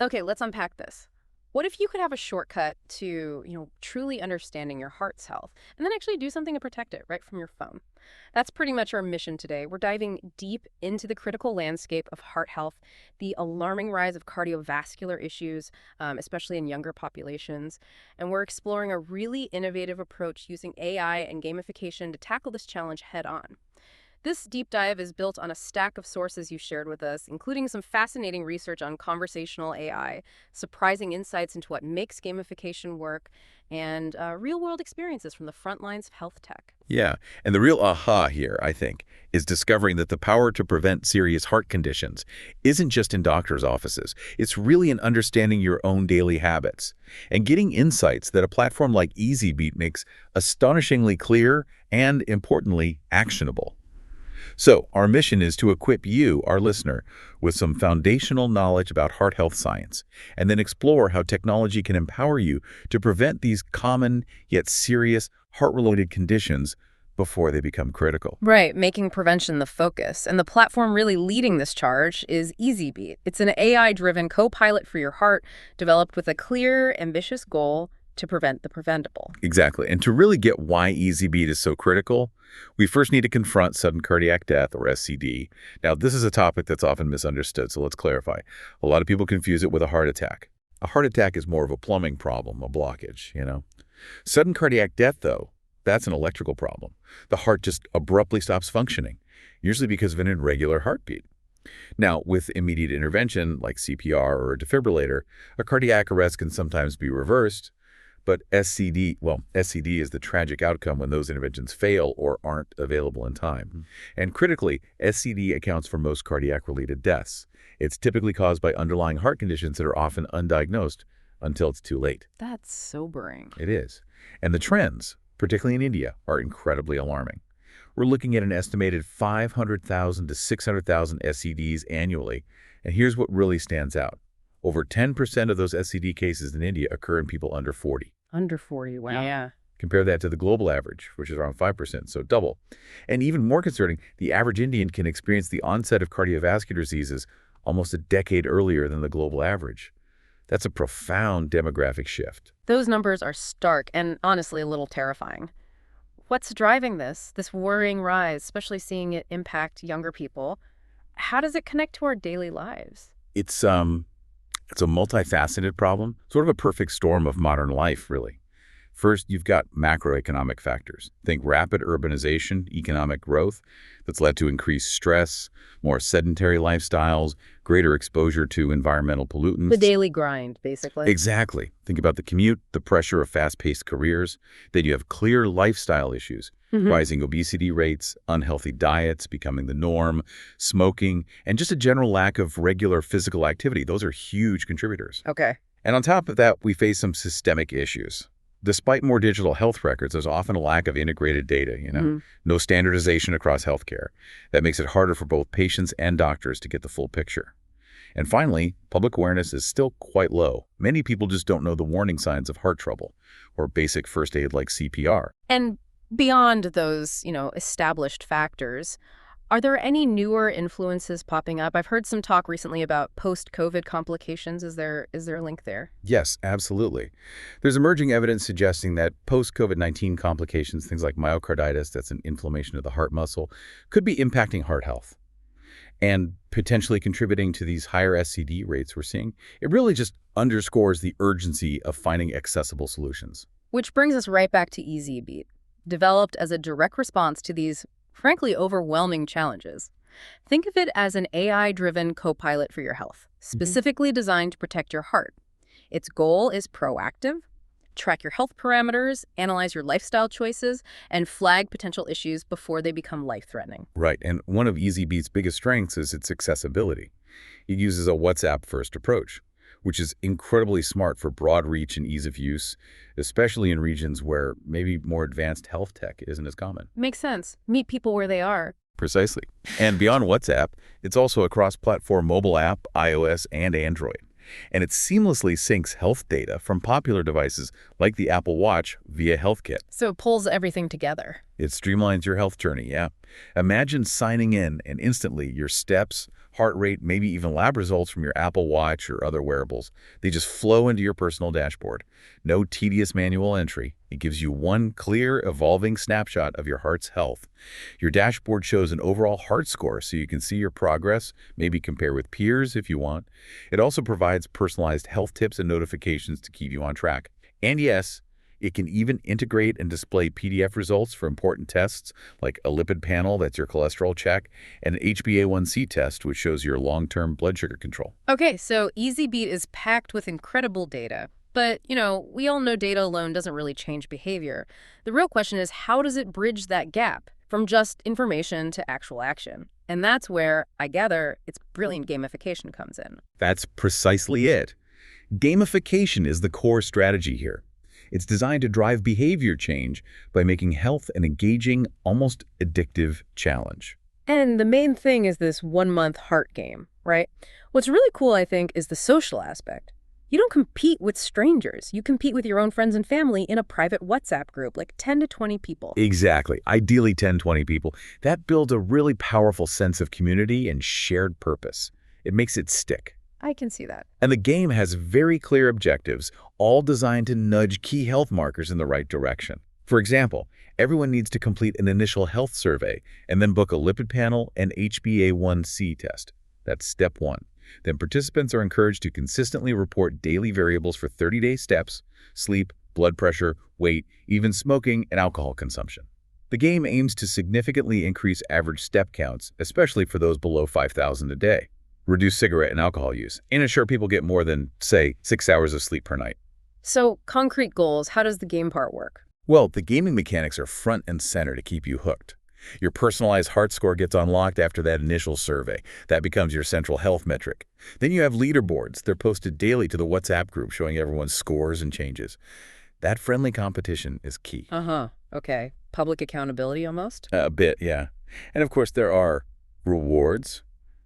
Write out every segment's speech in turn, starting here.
Okay, let's unpack this. What if you could have a shortcut to, truly understanding your heart's health and then actually do something to protect it right from your phone? That's pretty much our mission today. We're diving deep into the critical landscape of heart health, the alarming rise of cardiovascular issues, especially in younger populations, and we're exploring a really innovative approach using AI and gamification to tackle this challenge head on. This deep dive is built on a stack of sources you shared with us, including some fascinating research on conversational AI, surprising insights into what makes gamification work, and real-world experiences from the front lines of health tech. Yeah, and the real aha here, I think, is discovering that the power to prevent serious heart conditions isn't just in doctors' offices. It's really in understanding your own daily habits and getting insights that a platform like EZBEAT makes astonishingly clear and, importantly, actionable. So, our mission is to equip you, our listener, with some foundational knowledge about heart health science, and then explore how technology can empower you to prevent these common yet serious heart-related conditions before they become critical. Right, making prevention the focus. And the platform really leading this charge is EZBeat. It's an AI-driven co-pilot for your heart, developed with a clear, ambitious goal to prevent the preventable. Exactly. And to really get why EZBeat is so critical, we first need to confront sudden cardiac death, or SCD. Now, this is a topic that's often misunderstood, so let's clarify. A lot of people confuse it with a heart attack. A heart attack is more of a plumbing problem, a blockage. Sudden cardiac death, though, that's an electrical problem. The heart just abruptly stops functioning, usually because of an irregular heartbeat. Now, with immediate intervention, like CPR or a defibrillator, a cardiac arrest can sometimes be reversed. But SCD is the tragic outcome when those interventions fail or aren't available in time. And critically, SCD accounts for most cardiac-related deaths. It's typically caused by underlying heart conditions that are often undiagnosed until it's too late. That's sobering. It is. And the trends, particularly in India, are incredibly alarming. We're looking at an estimated 500,000 to 600,000 SCDs annually. And here's what really stands out. Over 10% of those SCD cases in India occur in people under 40. Under 40, wow. Yeah. Compare that to the global average, which is around 5%, so double. And even more concerning, the average Indian can experience the onset of cardiovascular diseases almost a decade earlier than the global average. That's a profound demographic shift. Those numbers are stark and honestly a little terrifying. What's driving this worrying rise, especially seeing it impact younger people? How does it connect to our daily lives? It's a multifaceted problem, sort of a perfect storm of modern life, really. First, you've got macroeconomic factors. Think rapid urbanization, economic growth that's led to increased stress, more sedentary lifestyles, greater exposure to environmental pollutants. The daily grind, basically. Exactly. Think about the commute, the pressure of fast-paced careers. Then you have clear lifestyle issues, rising obesity rates, unhealthy diets becoming the norm, smoking, and just a general lack of regular physical activity. Those are huge contributors. Okay. And on top of that, we face some systemic issues. Despite more digital health records, there's often a lack of integrated data, no standardization across healthcare. That makes it harder for both patients and doctors to get the full picture. And finally, public awareness is still quite low. Many people just don't know the warning signs of heart trouble or basic first aid like CPR. And beyond those, established factors, are there any newer influences popping up? I've heard some talk recently about post-COVID complications. Is there a link there? Yes, absolutely. There's emerging evidence suggesting that post-COVID-19 complications, things like myocarditis, that's an inflammation of the heart muscle, could be impacting heart health and potentially contributing to these higher SCD rates we're seeing. It really just underscores the urgency of finding accessible solutions. Which brings us right back to EZBeat, developed as a direct response to these frankly overwhelming challenges. Think of it as an AI-driven co-pilot for your health, specifically designed to protect your heart. Its goal is proactive, track your health parameters, analyze your lifestyle choices, and flag potential issues before they become life-threatening. Right, and one of EZBeat's biggest strengths is its accessibility. It uses a WhatsApp-first approach, which is incredibly smart for broad reach and ease of use, especially in regions where maybe more advanced health tech isn't as common. Makes sense. Meet people where they are. Precisely. And beyond WhatsApp, it's also a cross-platform mobile app, iOS and Android. And it seamlessly syncs health data from popular devices like the Apple Watch via HealthKit. So it pulls everything together. It streamlines your health journey, yeah. Imagine signing in and instantly your steps, heart rate, maybe even lab results from your Apple Watch or other wearables. They just flow into your personal dashboard. No tedious manual entry. It gives you one clear, evolving snapshot of your heart's health. Your dashboard shows an overall heart score so you can see your progress, maybe compare with peers if you want. It also provides personalized health tips and notifications to keep you on track. And yes, it can even integrate and display PDF results for important tests like a lipid panel, that's your cholesterol check, and an HbA1c test, which shows your long-term blood sugar control. Okay, so EZBEAT is packed with incredible data. But, we all know data alone doesn't really change behavior. The real question is, how does it bridge that gap from just information to actual action? And that's where, I gather, its brilliant gamification comes in. That's precisely it. Gamification is the core strategy here. It's designed to drive behavior change by making health an engaging, almost addictive challenge. And the main thing is this 1-month heart game, right? What's really cool, I think, is the social aspect. You don't compete with strangers. You compete with your own friends and family in a private WhatsApp group, like 10 to 20 people. Exactly. Ideally 10, 20 people. That builds a really powerful sense of community and shared purpose. It makes it stick. I can see that. And the game has very clear objectives, all designed to nudge key health markers in the right direction. For example, everyone needs to complete an initial health survey and then book a lipid panel and HbA1c test. That's step 1. Then participants are encouraged to consistently report daily variables for 30-day steps, sleep, blood pressure, weight, even smoking and alcohol consumption. The game aims to significantly increase average step counts, especially for those below 5,000 a day, reduce cigarette and alcohol use, and ensure people get more than, say, 6 hours of sleep per night. So, concrete goals, how does the game part work? Well, the gaming mechanics are front and center to keep you hooked. Your personalized heart score gets unlocked after that initial survey. That becomes your central health metric. Then you have leaderboards. They're posted daily to the WhatsApp group showing everyone's scores and changes. That friendly competition is key. Okay. Public accountability almost? A bit, yeah. And of course, there are rewards,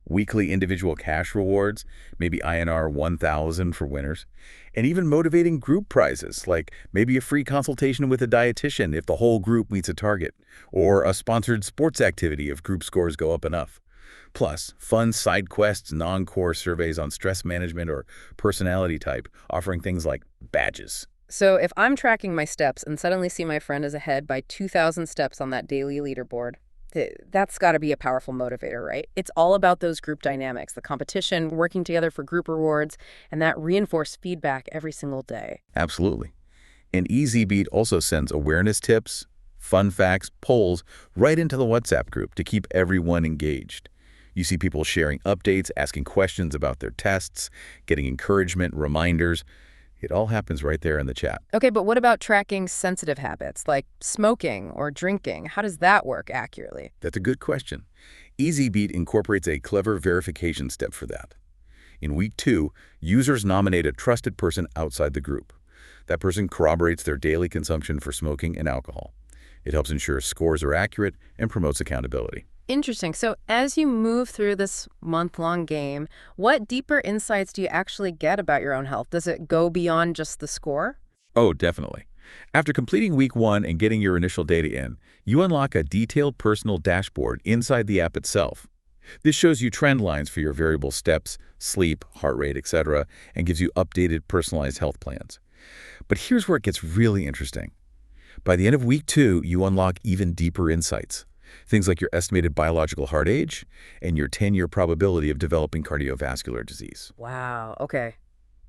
weekly individual cash rewards, maybe INR 1,000 for winners, and even motivating group prizes, like maybe a free consultation with a dietitian if the whole group meets a target, or a sponsored sports activity if group scores go up enough. Plus, fun side quests, non-core surveys on stress management or personality type, offering things like badges. So if I'm tracking my steps and suddenly see my friend is ahead by 2,000 steps on that daily leaderboard, that's got to be a powerful motivator, right? It's all about those group dynamics, the competition, working together for group rewards, and that reinforced feedback every single day. Absolutely. And EZBEAT also sends awareness tips, fun facts, polls right into the WhatsApp group to keep everyone engaged. You see people sharing updates, asking questions about their tests, getting encouragement, reminders. It all happens right there in the chat. Okay, but what about tracking sensitive habits like smoking or drinking? How does that work accurately? That's a good question. EZBEAT incorporates a clever verification step for that. In week 2, users nominate a trusted person outside the group. That person corroborates their daily consumption for smoking and alcohol. It helps ensure scores are accurate and promotes accountability. Interesting. So as you move through this month-long game, what deeper insights do you actually get about your own health? Does it go beyond just the score? Oh, definitely. After completing week 1 and getting your initial data in, you unlock a detailed personal dashboard inside the app itself. This shows you trend lines for your variable steps, sleep, heart rate, etc., and gives you updated personalized health plans. But here's where it gets really interesting. By the end of week 2, you unlock even deeper insights. Things like your estimated biological heart age and your 10-year probability of developing cardiovascular disease. Wow. Okay.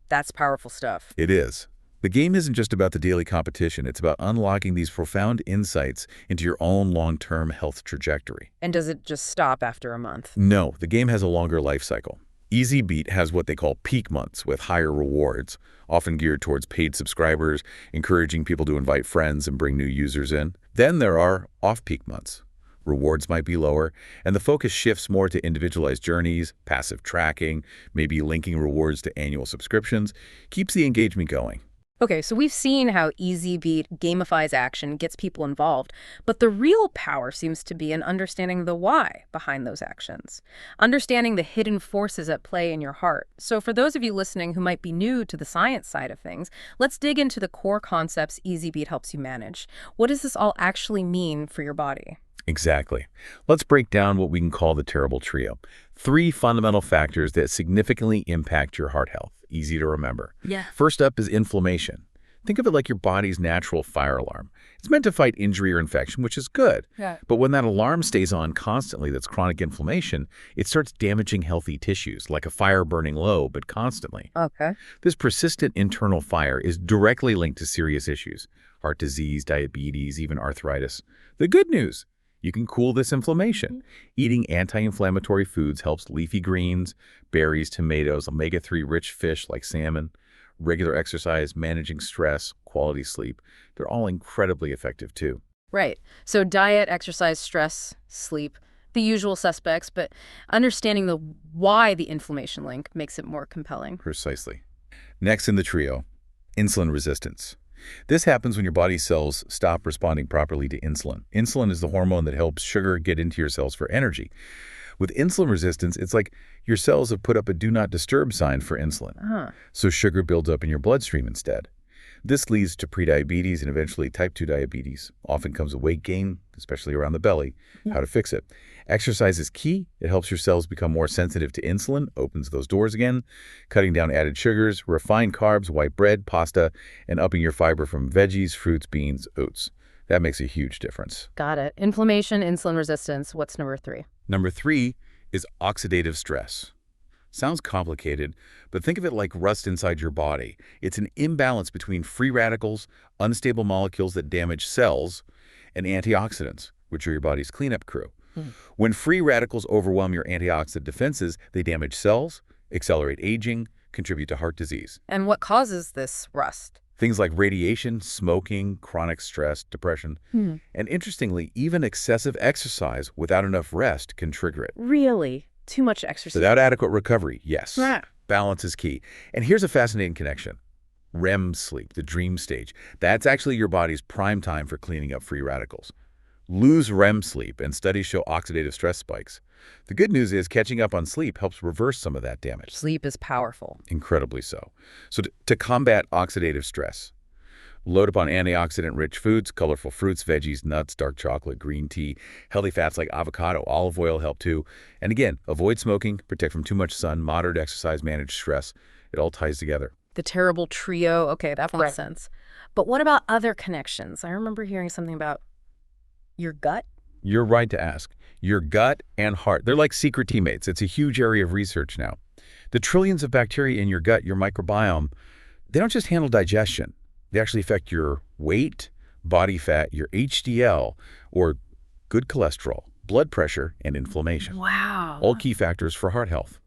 That's powerful stuff. It is. The game isn't just about the daily competition. It's about unlocking these profound insights into your own long-term health trajectory. And does it just stop after a month? No, the game has a longer life cycle. EZBEAT has what they call peak months with higher rewards, often geared towards paid subscribers, encouraging people to invite friends and bring new users in. Then there are off-peak months. Rewards might be lower, and the focus shifts more to individualized journeys, passive tracking, maybe linking rewards to annual subscriptions, keeps the engagement going. Okay, so we've seen how EZBEAT gamifies action, gets people involved, but the real power seems to be in understanding the why behind those actions, understanding the hidden forces at play in your heart. So for those of you listening who might be new to the science side of things, let's dig into the core concepts EZBEAT helps you manage. What does this all actually mean for your body? Exactly. Let's break down what we can call the terrible trio. Three fundamental factors that significantly impact your heart health. Easy to remember. Yeah. First up is inflammation. Think of it like your body's natural fire alarm. It's meant to fight injury or infection, which is good. Yeah. But when that alarm stays on constantly, that's chronic inflammation, it starts damaging healthy tissues, like a fire burning low, but constantly. Okay. This persistent internal fire is directly linked to serious issues: heart disease, diabetes, even arthritis. The good news: you can cool this inflammation. Eating anti-inflammatory foods helps. Leafy greens, berries, tomatoes, omega-3 rich fish like salmon, regular exercise, managing stress, quality sleep. They're all incredibly effective too. Right. So diet, exercise, stress, sleep, the usual suspects, but understanding the why the inflammation link makes it more compelling. Precisely. Next in the trio, insulin resistance. This happens when your body cells stop responding properly to insulin. Insulin is the hormone that helps sugar get into your cells for energy. With insulin resistance, it's like your cells have put up a do not disturb sign for insulin. So sugar builds up in your bloodstream instead. This leads to prediabetes and eventually type 2 diabetes. Often comes with weight gain, especially around the belly. How to fix it? Exercise is key. It helps your cells become more sensitive to insulin, opens those doors again, cutting down added sugars, refined carbs, white bread, pasta, and upping your fiber from veggies, fruits, beans, oats. That makes a huge difference. Got it. Inflammation, insulin resistance. What's number 3? Number 3 is oxidative stress. Sounds complicated, but think of it like rust inside your body. It's an imbalance between free radicals, unstable molecules that damage cells, and antioxidants, which are your body's cleanup crew. When free radicals overwhelm your antioxidant defenses, they damage cells, accelerate aging, contribute to heart disease. And what causes this rust? Things like radiation, smoking, chronic stress, depression. And interestingly, even excessive exercise without enough rest can trigger it. Really? Too much exercise? Without adequate recovery, yes. Yeah. Balance is key. And here's a fascinating connection. REM sleep, the dream stage, that's actually your body's prime time for cleaning up free radicals. Lose REM sleep, and studies show oxidative stress spikes. The good news is catching up on sleep helps reverse some of that damage. Sleep is powerful. Incredibly so. So to combat oxidative stress, load up on antioxidant-rich foods, colorful fruits, veggies, nuts, dark chocolate, green tea. Healthy fats like avocado, olive oil help too. And again, avoid smoking, protect from too much sun, moderate exercise, manage stress. It all ties together. The terrible trio. Okay, that makes sense. But what about other connections? I remember hearing something about your gut. You're right to ask. Your gut and heart, they're like secret teammates. It's a huge area of research now. The trillions of bacteria in your gut, your microbiome, they don't just handle digestion. They actually affect your weight, body fat, your HDL, or good cholesterol, blood pressure, and inflammation. Wow. All key factors for heart health.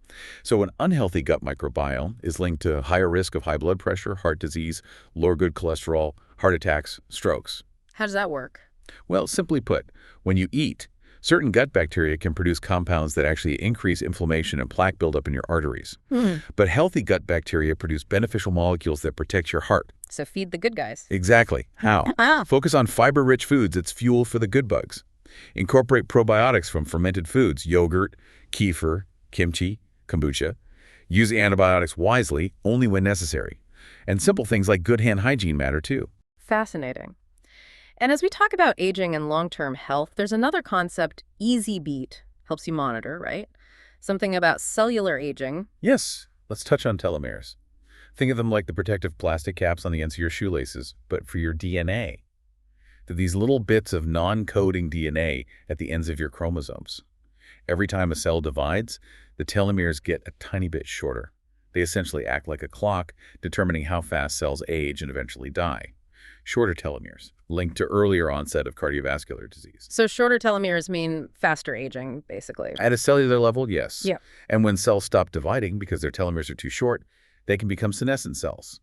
So an unhealthy gut microbiome is linked to higher risk of high blood pressure, heart disease, lower good cholesterol, heart attacks, strokes. How does that work? Well, simply put, when you eat, certain gut bacteria can produce compounds that actually increase inflammation and plaque buildup in your arteries. But healthy gut bacteria produce beneficial molecules that protect your heart. So feed the good guys. Exactly. How? Focus on fiber-rich foods. It's fuel for the good bugs. Incorporate probiotics from fermented foods, yogurt, kefir, kimchi, kombucha. Use antibiotics wisely, only when necessary. And simple things like good hand hygiene matter too. Fascinating. And as we talk about aging and long-term health, there's another concept, EZBEAT, helps you monitor, right? Something about cellular aging. Yes, let's touch on telomeres. Think of them like the protective plastic caps on the ends of your shoelaces, but for your DNA. They're these little bits of non-coding DNA at the ends of your chromosomes. Every time a cell divides, the telomeres get a tiny bit shorter. They essentially act like a clock, determining how fast cells age and eventually die. Shorter telomeres, linked to earlier onset of cardiovascular disease. So shorter telomeres mean faster aging, basically. At a cellular level, yes. Yeah. And when cells stop dividing because their telomeres are too short, they can become senescent cells.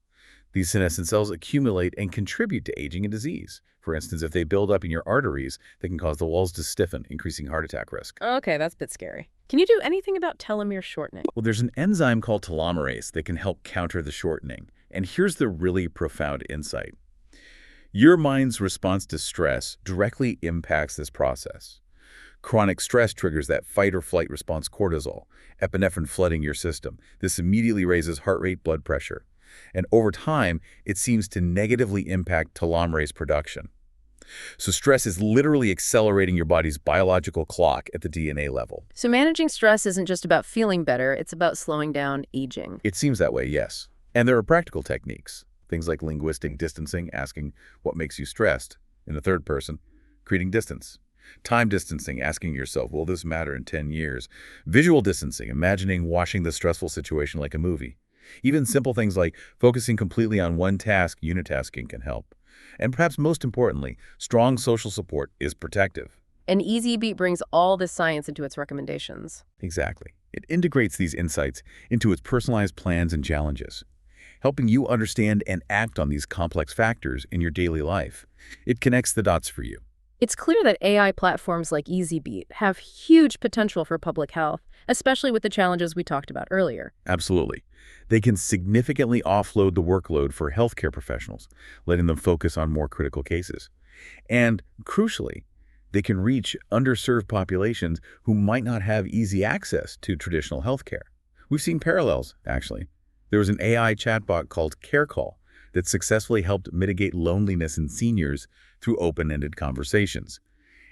These senescent cells accumulate and contribute to aging and disease. For instance, if they build up in your arteries, they can cause the walls to stiffen, increasing heart attack risk. Okay, that's a bit scary. Can you do anything about telomere shortening? Well, there's an enzyme called telomerase that can help counter the shortening. And here's the really profound insight. Your mind's response to stress directly impacts this process. Chronic stress triggers that fight or flight response cortisol, epinephrine flooding your system. This immediately raises heart rate, blood pressure. And over time, it seems to negatively impact telomerase production. So stress is literally accelerating your body's biological clock at the DNA level. So managing stress isn't just about feeling better, it's about slowing down aging. It seems that way, yes. And there are practical techniques, things like linguistic distancing, asking what makes you stressed, in the third person, creating distance. Time distancing, asking yourself, will this matter in 10 years? Visual distancing, imagining watching the stressful situation like a movie. Even simple things like focusing completely on one task, unitasking, can help. And perhaps most importantly, strong social support is protective. And EZBEAT brings all this science into its recommendations. Exactly. It integrates these insights into its personalized plans and challenges, helping you understand and act on these complex factors in your daily life. It connects the dots for you. It's clear that AI platforms like EZBEAT have huge potential for public health, especially with the challenges we talked about earlier. Absolutely. They can significantly offload the workload for healthcare professionals, letting them focus on more critical cases. And crucially, they can reach underserved populations who might not have easy access to traditional healthcare. We've seen parallels, actually. There was an AI chatbot called CareCall that successfully helped mitigate loneliness in seniors through open-ended conversations.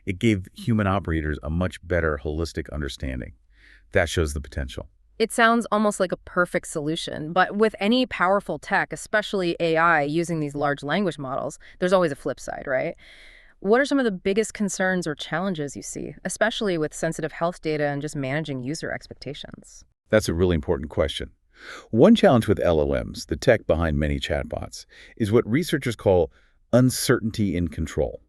It gave human operators a much better holistic understanding. That shows the potential. It sounds almost like a perfect solution, but with any powerful tech, especially AI using these large language models, there's always a flip side, right? What are some of the biggest concerns or challenges you see, especially with sensitive health data and just managing user expectations? That's a really important question. One challenge with LLMs, the tech behind many chatbots, is what researchers call uncertainty in control.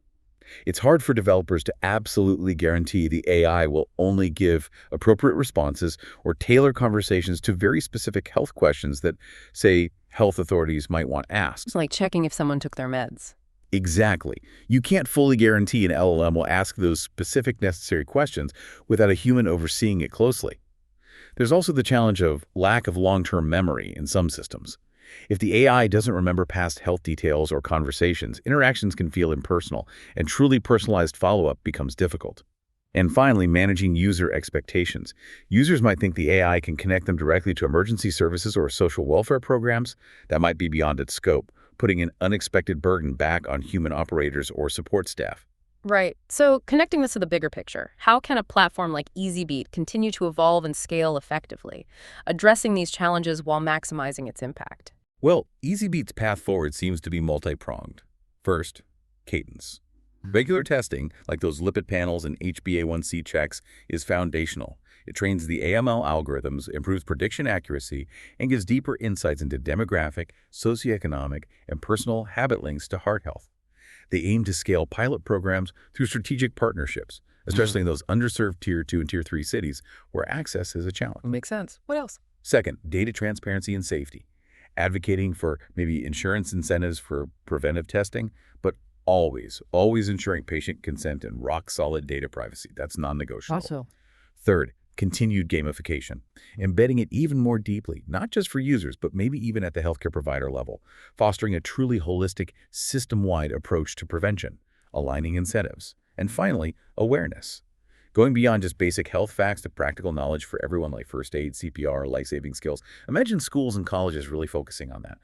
It's hard for developers to absolutely guarantee the AI will only give appropriate responses or tailor conversations to very specific health questions that, say, health authorities might want asked. It's like checking if someone took their meds. Exactly. You can't fully guarantee an LLM will ask those specific necessary questions without a human overseeing it closely. There's also the challenge of lack of long-term memory in some systems. If the AI doesn't remember past health details or conversations, interactions can feel impersonal, and truly personalized follow-up becomes difficult. And finally, managing user expectations. Users might think the AI can connect them directly to emergency services or social welfare programs. That might be beyond its scope, putting an unexpected burden back on human operators or support staff. Right. So connecting this to the bigger picture, how can a platform like EZBEAT continue to evolve and scale effectively, addressing these challenges while maximizing its impact? Well, EZBEAT's path forward seems to be multi-pronged. First, cadence. Regular testing, like those lipid panels and HbA1c checks, is foundational. It trains the AML algorithms, improves prediction accuracy, and gives deeper insights into demographic, socioeconomic, and personal habit links to heart health. They aim to scale pilot programs through strategic partnerships, especially in those underserved Tier 2 and Tier 3 cities where access is a challenge. Makes sense. What else? Second, data transparency and safety. Advocating for maybe insurance incentives for preventive testing, but always ensuring patient consent and rock-solid data privacy. That's non-negotiable. Also, Third, continued gamification, embedding it even more deeply, not just for users, but maybe even at the healthcare provider level, fostering a truly holistic, system-wide approach to prevention, aligning incentives. And finally, awareness. Going beyond just basic health facts to practical knowledge for everyone like first aid, CPR, life-saving skills. Imagine schools and colleges really focusing on that.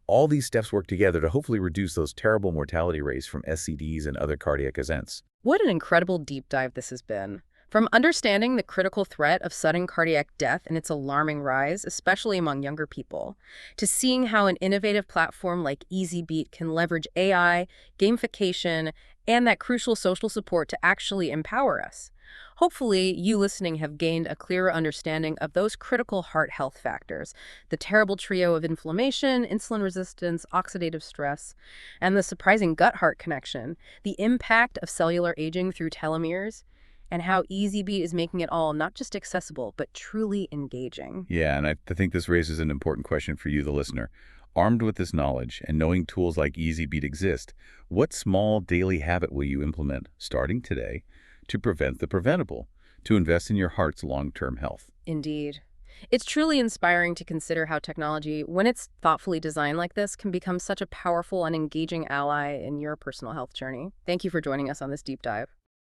All these steps work together to hopefully reduce those terrible mortality rates from SCDs and other cardiac events. what an incredible deep dive this has been. From understanding the critical threat of sudden cardiac death and its alarming rise, especially among younger people, to seeing how an innovative platform like EZBEAT can leverage AI, gamification, and that crucial social support to actually empower us. Hopefully, you listening have gained a clearer understanding of those critical heart health factors, the terrible trio of inflammation, insulin resistance, oxidative stress, and the surprising gut-heart connection, the impact of cellular aging through telomeres, and how EZBEAT is making it all not just accessible, but truly engaging. Yeah, and I think this raises an important question for you, the listener. Armed with this knowledge and knowing tools like EZBEAT exist, what small daily habit will you implement starting today to prevent the preventable, to invest in your heart's long-term health? Indeed. It's truly inspiring to consider how technology, when it's thoughtfully designed like this, can become such a powerful and engaging ally in your personal health journey. Thank you for joining us on this deep dive.